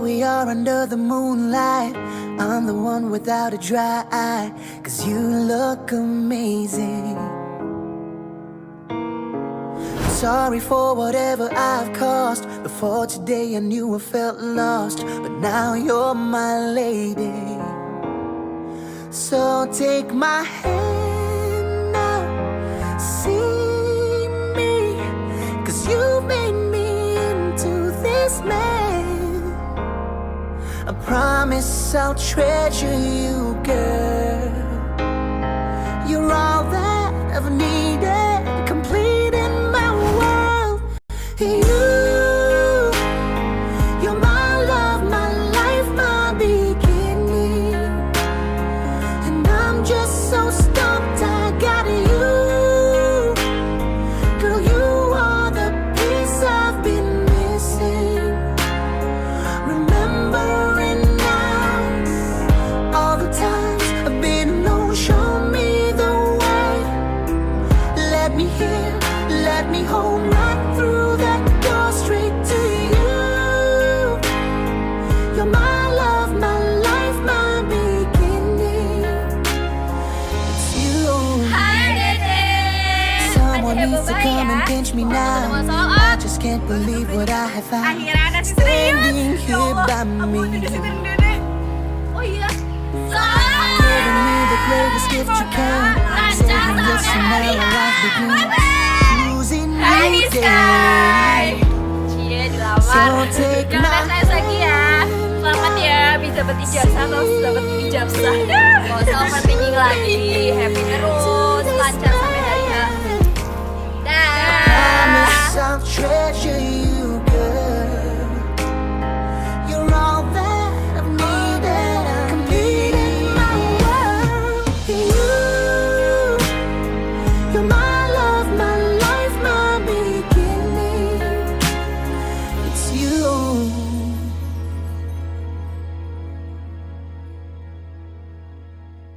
we are under the moonlight. I'm the one without a dry eye, 'cause you look amazing. Sorry for whatever I've caused. Before today I knew I felt lost, but now you're my lady. So take my hand now, see me, 'cause you made me into this man. I promise I'll treasure you, girl. You're all that I've needed, complete in my world. You're my love, my life, my beginning. And I'm just so stumped I got you. Girl, you are the piece I've been missing. Remembering now all the times I've been alone. Show me the way. Let me hear, let me hold right through that door straight to you. You're my love, my life, my beginning. It's you. Someone needs to come and pinch me now. I just can't believe what I have found, standing here by me, Oh iya. giving me the greatest gift you can. Saying yes and now our life begins. Choosing you day. Cie So dilamar. take Jangan my SMS lagi ya. Selamat ya bisa dapat ijazah atau dapat ijazah. Gak usah overthinking lagi.